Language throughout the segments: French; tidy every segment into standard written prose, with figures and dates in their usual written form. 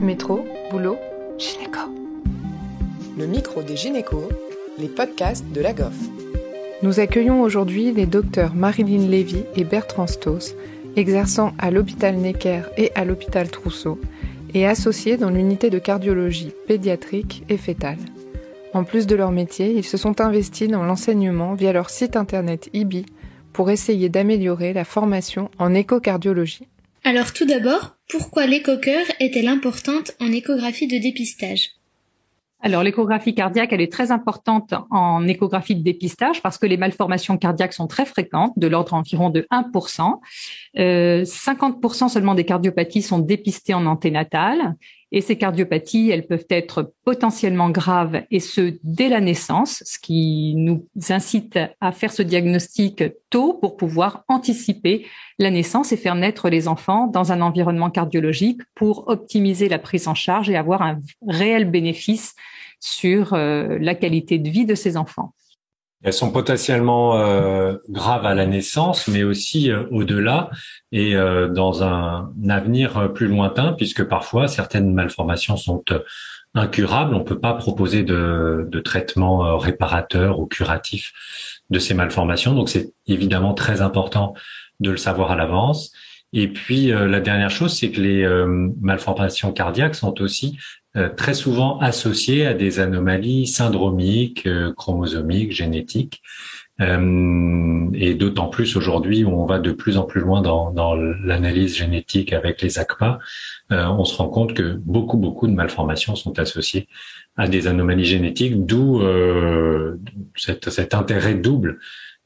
Métro, boulot, gynéco. Le micro des gynécos, les podcasts de la GOF. Nous accueillons aujourd'hui les docteurs Marilyn Lévy et Bertrand Stoss, exerçant à l'hôpital Necker et à l'hôpital Trousseau, et associés dans l'unité de cardiologie pédiatrique et fétale. En plus de leur métier, ils se sont investis dans l'enseignement via leur site internet IBI pour essayer d'améliorer la formation en échocardiologie. Alors tout d'abord, pourquoi l'écho-cœur est-elle importante en échographie de dépistage ? Alors, l'échographie cardiaque, elle est très importante en échographie de dépistage parce que les malformations cardiaques sont très fréquentes, de l'ordre environ de 1%. 50% seulement des cardiopathies sont dépistées en anténatale. Et ces cardiopathies, elles peuvent être potentiellement graves, et ce, dès la naissance, ce qui nous incite à faire ce diagnostic tôt pour pouvoir anticiper la naissance et faire naître les enfants dans un environnement cardiologique pour optimiser la prise en charge et avoir un réel bénéfice sur la qualité de vie de ces enfants. Elles sont potentiellement graves à la naissance, mais aussi au-delà et dans un avenir plus lointain, puisque parfois certaines malformations sont incurables. On peut pas proposer de traitement réparateur ou curatif de ces malformations. Donc c'est évidemment très important de le savoir à l'avance. Et puis la dernière chose, c'est que les malformations cardiaques sont aussi très souvent associées à des anomalies syndromiques, chromosomiques, génétiques. Et d'autant plus aujourd'hui où on va de plus en plus loin dans l'analyse génétique avec les ACPA, on se rend compte que beaucoup de malformations sont associées à des anomalies génétiques, d'où cet intérêt double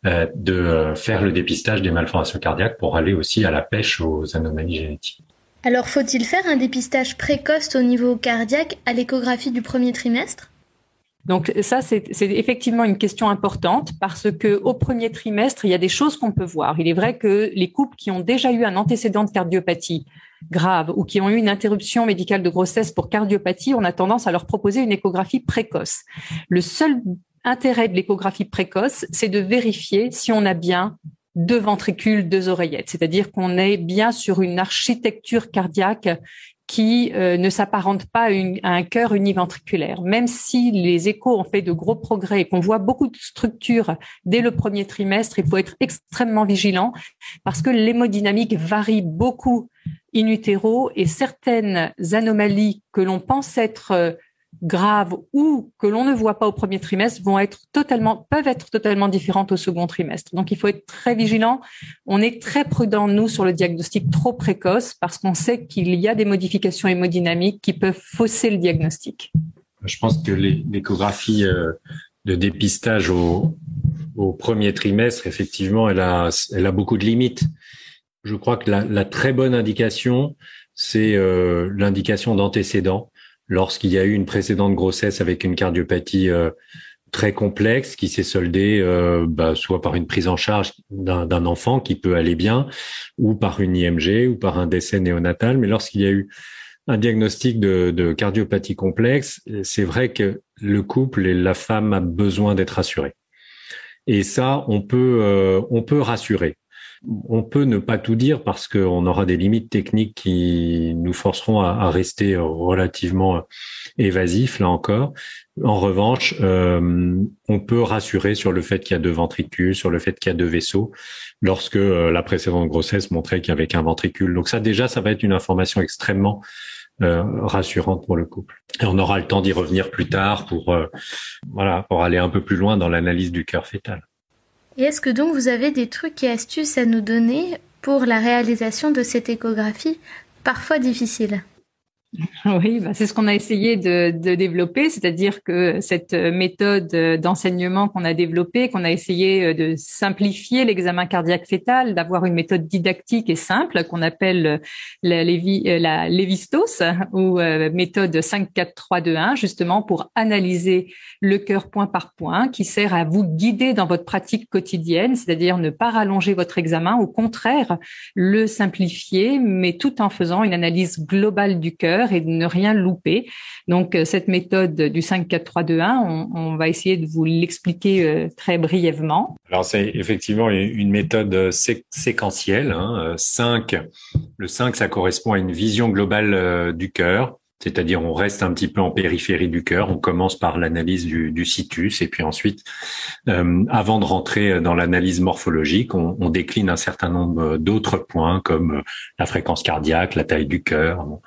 de faire le dépistage des malformations cardiaques pour aller aussi à la pêche aux anomalies génétiques. Alors faut-il faire un dépistage précoce au niveau cardiaque à l'échographie du premier trimestre ? Donc ça, c'est effectivement une question importante parce que au premier trimestre, il y a des choses qu'on peut voir. Il est vrai que les couples qui ont déjà eu un antécédent de cardiopathie grave ou qui ont eu une interruption médicale de grossesse pour cardiopathie, on a tendance à leur proposer une échographie précoce. Le seul intérêt de l'échographie précoce, c'est de vérifier si on a bien 2 ventricules, 2 oreillettes, c'est-à-dire qu'on est bien sur une architecture cardiaque qui ne s'apparente pas à un cœur univentriculaire. Même si les échos ont fait de gros progrès et qu'on voit beaucoup de structures dès le premier trimestre, il faut être extrêmement vigilant parce que l'hémodynamique varie beaucoup in utero et certaines anomalies que l'on pense être graves ou que l'on ne voit pas au premier trimestre peuvent être totalement différentes au second trimestre. Donc, il faut être très vigilant. On est très prudent, nous, sur le diagnostic trop précoce parce qu'on sait qu'il y a des modifications hémodynamiques qui peuvent fausser le diagnostic. Je pense que l'échographie de dépistage au premier trimestre, effectivement, elle a beaucoup de limites. Je crois que la très bonne indication, c'est l'indication d'antécédent. Lorsqu'il y a eu une précédente grossesse avec une cardiopathie très complexe qui s'est soldée soit par une prise en charge d'un enfant qui peut aller bien, ou par une IMG, ou par un décès néonatal. Mais lorsqu'il y a eu un diagnostic de cardiopathie complexe, c'est vrai que le couple et la femme a besoin d'être rassurés. Et ça, on peut rassurer. On peut ne pas tout dire parce qu'on aura des limites techniques qui nous forceront à rester relativement évasifs, là encore. En revanche, on peut rassurer sur le fait qu'il y a 2 ventricules, sur le fait qu'il y a 2 vaisseaux, lorsque la précédente grossesse montrait qu'il y avait qu'un ventricule. Donc ça, déjà, ça va être une information extrêmement rassurante pour le couple. Et on aura le temps d'y revenir plus tard pour aller un peu plus loin dans l'analyse du cœur fœtal. Et est-ce que donc vous avez des trucs et astuces à nous donner pour la réalisation de cette échographie, parfois difficile ? Oui, c'est ce qu'on a essayé de développer, c'est-à-dire que cette méthode d'enseignement qu'on a développée, qu'on a essayé de simplifier l'examen cardiaque fœtal, d'avoir une méthode didactique et simple qu'on appelle la Lévi-Stoss ou méthode 5-4-3-2-1, justement pour analyser le cœur point par point, qui sert à vous guider dans votre pratique quotidienne, c'est-à-dire ne pas rallonger votre examen, au contraire, le simplifier, mais tout en faisant une analyse globale du cœur et de ne rien louper. Donc, cette méthode du 5-4-3-2-1, on va essayer de vous l'expliquer très brièvement. Alors, c'est effectivement une méthode séquentielle. Le 5, ça correspond à une vision globale du cœur. C'est-à-dire, on reste un petit peu en périphérie du cœur. On commence par l'analyse du situs et puis ensuite, avant de rentrer dans l'analyse morphologique, on décline un certain nombre d'autres points comme la fréquence cardiaque, la taille du cœur. Bon,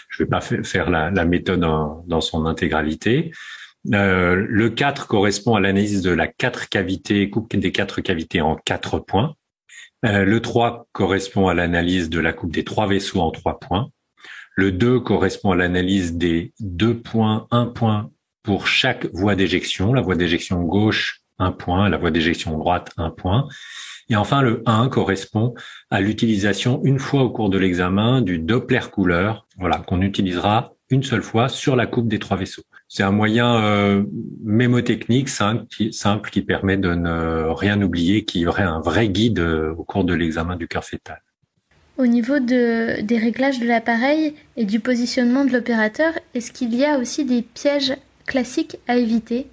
je vais pas faire la méthode dans son intégralité. Le 4 correspond à l'analyse de la coupe des 4 cavités en 4 points. Le 3 correspond à l'analyse de la coupe des 3 vaisseaux en 3 points. Le 2 correspond à l'analyse des 2 points, 1 point pour chaque voie d'éjection. La voie d'éjection gauche, 1 point. La voie d'éjection droite, 1 point. Et enfin, le 1 correspond à l'utilisation une fois au cours de l'examen du Doppler couleur, qu'on utilisera une seule fois sur la coupe des 3 vaisseaux. C'est un moyen mémotechnique simple qui permet de ne rien oublier, qui aurait un vrai guide au cours de l'examen du cœur fœtal. Au niveau des réglages de l'appareil et du positionnement de l'opérateur, est-ce qu'il y a aussi des pièges classiques à éviter ?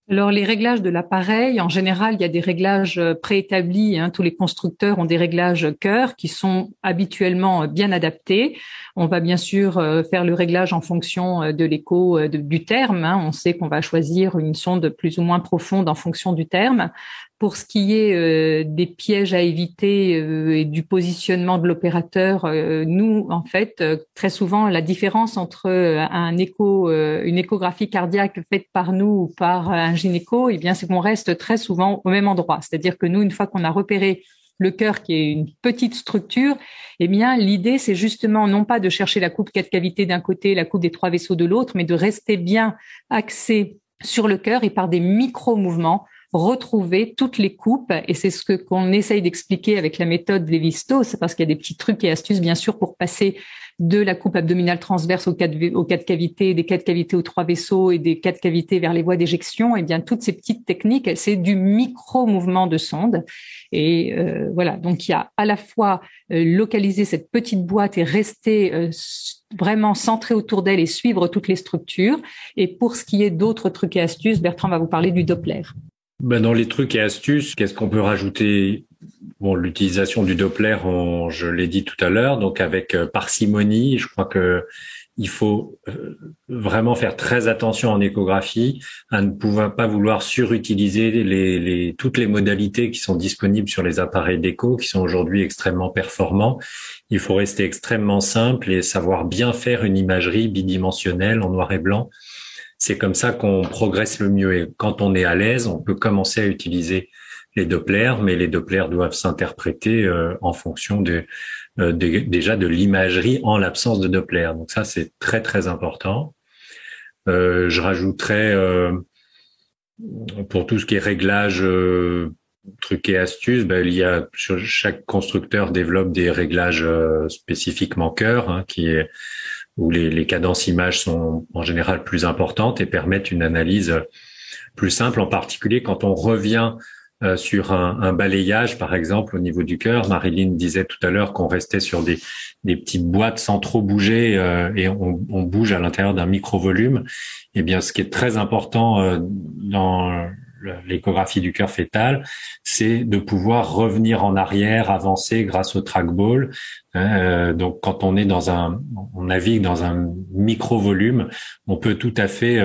Alors, les réglages de l'appareil, en général, il y a des réglages préétablis. Tous les constructeurs ont des réglages cœur qui sont habituellement bien adaptés. On va bien sûr faire le réglage en fonction de l'écho du terme. On sait qu'on va choisir une sonde plus ou moins profonde en fonction du terme. Pour ce qui est des pièges à éviter et du positionnement de l'opérateur, nous, en fait, très souvent, la différence entre une échographie cardiaque faite par nous ou par un gynéco, c'est qu'on reste très souvent au même endroit. C'est-à-dire que nous, une fois qu'on a repéré le cœur qui est une petite structure, l'idée, c'est justement non pas de chercher la coupe 4 cavités d'un côté, la coupe des 3 vaisseaux de l'autre, mais de rester bien axé sur le cœur et par des micro-mouvements, retrouver toutes les coupes, et c'est ce qu'on essaye d'expliquer avec la méthode Lévi-Strauss, parce qu'il y a des petits trucs et astuces, bien sûr, pour passer de la coupe abdominale transverse aux 4 cavités, des 4 cavités aux 3 vaisseaux et des 4 cavités vers les voies d'éjection. Toutes ces petites techniques, c'est du micro-mouvement de sonde. Et donc il y a à la fois localiser cette petite boîte et rester vraiment centré autour d'elle et suivre toutes les structures. Et pour ce qui est d'autres trucs et astuces, Bertrand va vous parler du Doppler. Dans les trucs et astuces, qu'est-ce qu'on peut rajouter ? L'utilisation du Doppler, je l'ai dit tout à l'heure, donc avec parcimonie. Je crois que il faut vraiment faire très attention en échographie à ne pas vouloir surutiliser toutes les modalités qui sont disponibles sur les appareils d'écho, qui sont aujourd'hui extrêmement performants. Il faut rester extrêmement simple et savoir bien faire une imagerie bidimensionnelle en noir et blanc. C'est comme ça qu'on progresse le mieux. Et quand on est à l'aise, on peut commencer à utiliser les Dopplers, mais les Dopplers doivent s'interpréter en fonction déjà de l'imagerie en l'absence de Doppler. Donc ça, c'est très, très important. Je rajouterais, pour tout ce qui est réglage, trucs et astuces, chaque constructeur développe des réglages spécifiquement cœur, où les cadences images sont en général plus importantes et permettent une analyse plus simple, en particulier quand on revient sur un balayage, par exemple, au niveau du cœur. Marilyn disait tout à l'heure qu'on restait sur des petites boîtes sans trop bouger et on bouge à l'intérieur d'un micro-volume. Ce qui est très important dans l'échographie du cœur fœtal, c'est de pouvoir revenir en arrière, avancer grâce au trackball. Donc, quand on navigue dans un micro-volume, on peut tout à fait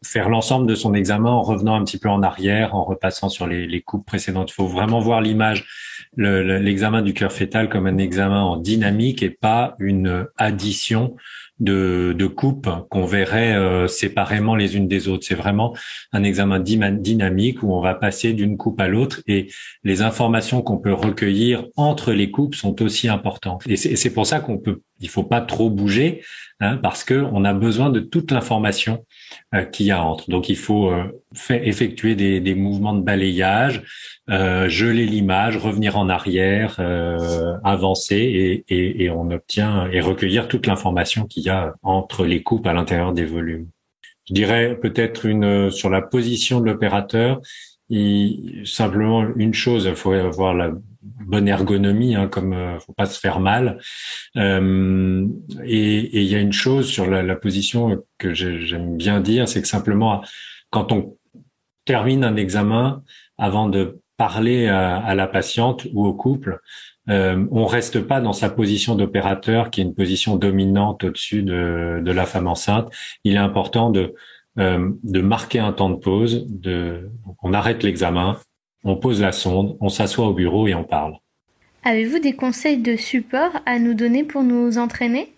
faire l'ensemble de son examen en revenant un petit peu en arrière, en repassant sur les coupes précédentes. Il faut vraiment voir l'examen du cœur fœtal comme un examen en dynamique et pas une addition de coupes qu'on verrait séparément les unes des autres. C'est vraiment un examen dynamique où on va passer d'une coupe à l'autre et les informations qu'on peut recueillir entre les coupes sont aussi importantes. Et c'est pour ça il faut pas trop bouger, parce que on a besoin de toute l'information qu'il y a entre. Donc il faut effectuer des mouvements de balayage, geler l'image, revenir en arrière, avancer et on obtient et recueillir toute l'information qu'il y a entre les coupes à l'intérieur des volumes. Je dirais peut-être sur la position de l'opérateur, simplement une chose, il faut avoir la bonne ergonomie, faut pas se faire mal. Et il y a une chose sur la position que j'aime bien dire, c'est que simplement quand on termine un examen, avant de parler à la patiente ou au couple, on reste pas dans sa position d'opérateur, qui est une position dominante au-dessus de la femme enceinte. Il est important de marquer un temps de pause, on arrête l'examen, on pose la sonde, on s'assoit au bureau et on parle. Avez-vous des conseils de support à nous donner pour nous entraîner ?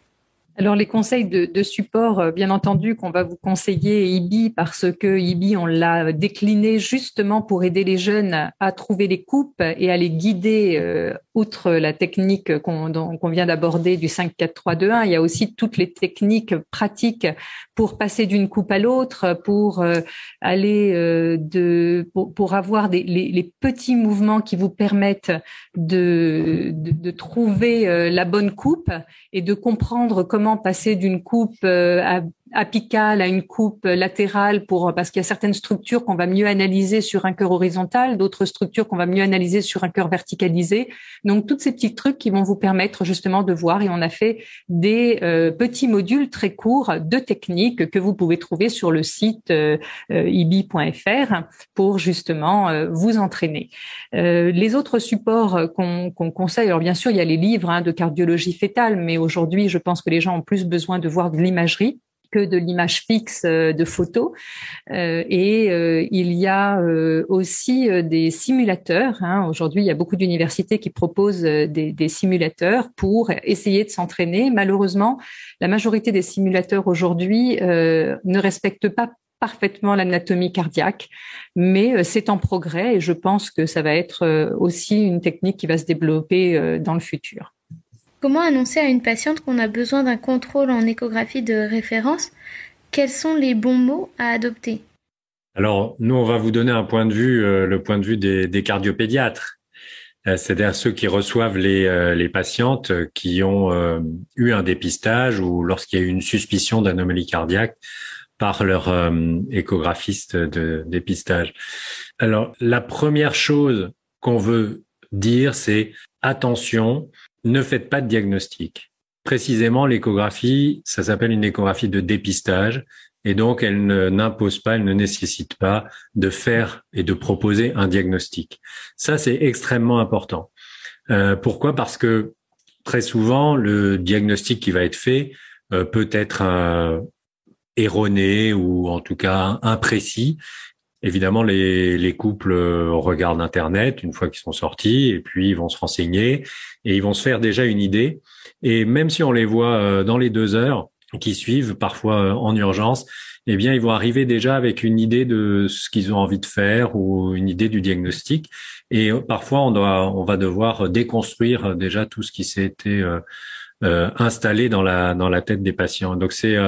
Alors les conseils de support, bien entendu, qu'on va vous conseiller IBI, parce que IBI, on l'a décliné justement pour aider les jeunes à trouver les coupes et à les guider, outre la technique qu'on vient d'aborder du 5-4-3-2-1. Il y a aussi toutes les techniques pratiques pour passer d'une coupe à l'autre, pour aller pour avoir les petits mouvements qui vous permettent de trouver la bonne coupe et de comprendre comment passer d'une coupe apicale à une coupe latérale parce qu'il y a certaines structures qu'on va mieux analyser sur un cœur horizontal, d'autres structures qu'on va mieux analyser sur un cœur verticalisé. Donc, tous ces petits trucs qui vont vous permettre justement de voir. Et on a fait des petits modules très courts de techniques que vous pouvez trouver sur le site ibi.fr pour justement vous entraîner. Les autres supports qu'on conseille, alors bien sûr, il y a les livres de cardiologie fœtale, mais aujourd'hui, je pense que les gens ont plus besoin de voir de l'imagerie que de l'image fixe de photos. Il y a aussi des simulateurs. Aujourd'hui, il y a beaucoup d'universités qui proposent des simulateurs pour essayer de s'entraîner. Malheureusement, la majorité des simulateurs aujourd'hui ne respectent pas parfaitement l'anatomie cardiaque, mais c'est en progrès et je pense que ça va être aussi une technique qui va se développer dans le futur. Comment annoncer à une patiente qu'on a besoin d'un contrôle en échographie de référence ? Quels sont les bons mots à adopter ? Alors, nous, on va vous donner un point de vue, le point de vue des cardiopédiatres, c'est-à-dire ceux qui reçoivent les patientes qui ont eu un dépistage ou lorsqu'il y a eu une suspicion d'anomalie cardiaque par leur échographiste de dépistage. Alors, la première chose qu'on veut dire, c'est attention, ne faites pas de diagnostic. Précisément, l'échographie, ça s'appelle une échographie de dépistage et donc elle n'impose pas, elle ne nécessite pas de faire et de proposer un diagnostic. Ça, c'est extrêmement important. Pourquoi ? Parce que très souvent, le diagnostic qui va être fait peut être erroné ou en tout cas imprécis. Évidemment, les couples regardent Internet une fois qu'ils sont sortis et puis ils vont se renseigner et ils vont se faire déjà une idée. Et même si on les voit dans les 2 heures qui suivent, parfois en urgence, eh bien, ils vont arriver déjà avec une idée de ce qu'ils ont envie de faire ou une idée du diagnostic. Et parfois, on va devoir déconstruire déjà tout ce qui s'était installé dans la tête des patients. Donc, c'est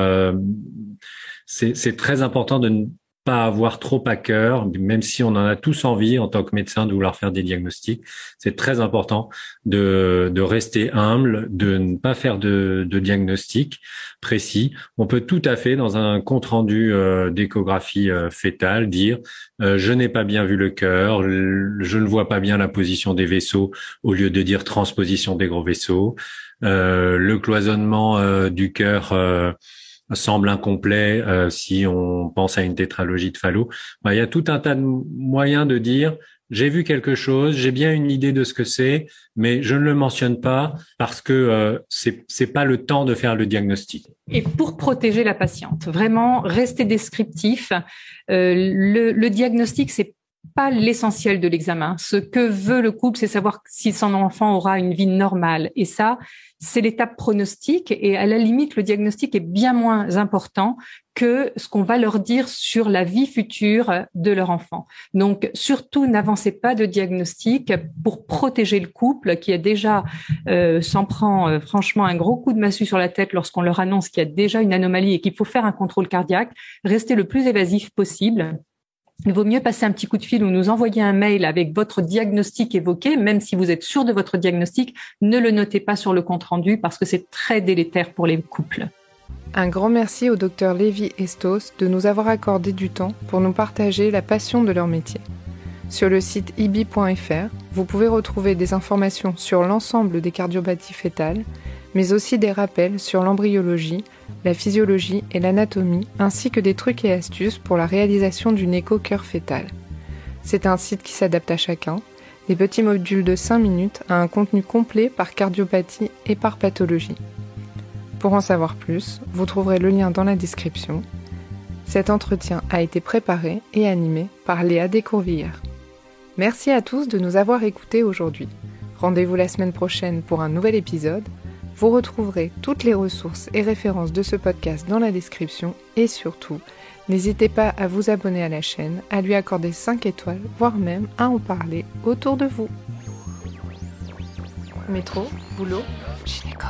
très important de ne pas avoir trop à cœur, même si on en a tous envie en tant que médecin de vouloir faire des diagnostics. C'est très important de rester humble, de ne pas faire de diagnostic précis. On peut tout à fait, dans un compte-rendu d'échographie fœtale, dire je n'ai pas bien vu le cœur, je ne vois pas bien la position des vaisseaux, au lieu de dire transposition des gros vaisseaux. Le cloisonnement du cœur semble incomplet si on pense à une tétralogie de Fallot. Il y a tout un tas de moyens de dire j'ai vu quelque chose, j'ai bien une idée de ce que c'est, mais je ne le mentionne pas parce que c'est pas le temps de faire le diagnostic. Et pour protéger la patiente, vraiment rester descriptif. Le diagnostic, c'est pas l'essentiel de l'examen. Ce que veut le couple, c'est savoir si son enfant aura une vie normale. Et ça, c'est l'étape pronostic. Et à la limite, le diagnostic est bien moins important que ce qu'on va leur dire sur la vie future de leur enfant. Donc, surtout, n'avancez pas de diagnostic pour protéger le couple qui a déjà s'en prend franchement un gros coup de massue sur la tête lorsqu'on leur annonce qu'il y a déjà une anomalie et qu'il faut faire un contrôle cardiaque. Restez le plus évasif possible. Il vaut mieux passer un petit coup de fil ou nous envoyer un mail avec votre diagnostic évoqué, même si vous êtes sûr de votre diagnostic, ne le notez pas sur le compte-rendu parce que c'est très délétère pour les couples. Un grand merci au Dr Lévy Estos de nous avoir accordé du temps pour nous partager la passion de leur métier. Sur le site ibi.fr, vous pouvez retrouver des informations sur l'ensemble des cardiopathies fœtales, mais aussi des rappels sur l'embryologie, la physiologie et l'anatomie, ainsi que des trucs et astuces pour la réalisation d'une écho cœur fœtal. C'est un site qui s'adapte à chacun, Des petits modules de 5 minutes à un contenu complet par cardiopathie et par pathologie. Pour en savoir plus, vous trouverez le lien dans la description. Cet entretien a été préparé et animé par Léa Descourvillères. Merci à tous de nous avoir écoutés aujourd'hui. Rendez-vous la semaine prochaine pour un nouvel épisode. Vous retrouverez toutes les ressources et références de ce podcast dans la description et surtout, n'hésitez pas à vous abonner à la chaîne, à lui accorder 5 étoiles, voire même à en parler autour de vous. Métro, boulot, gynéco.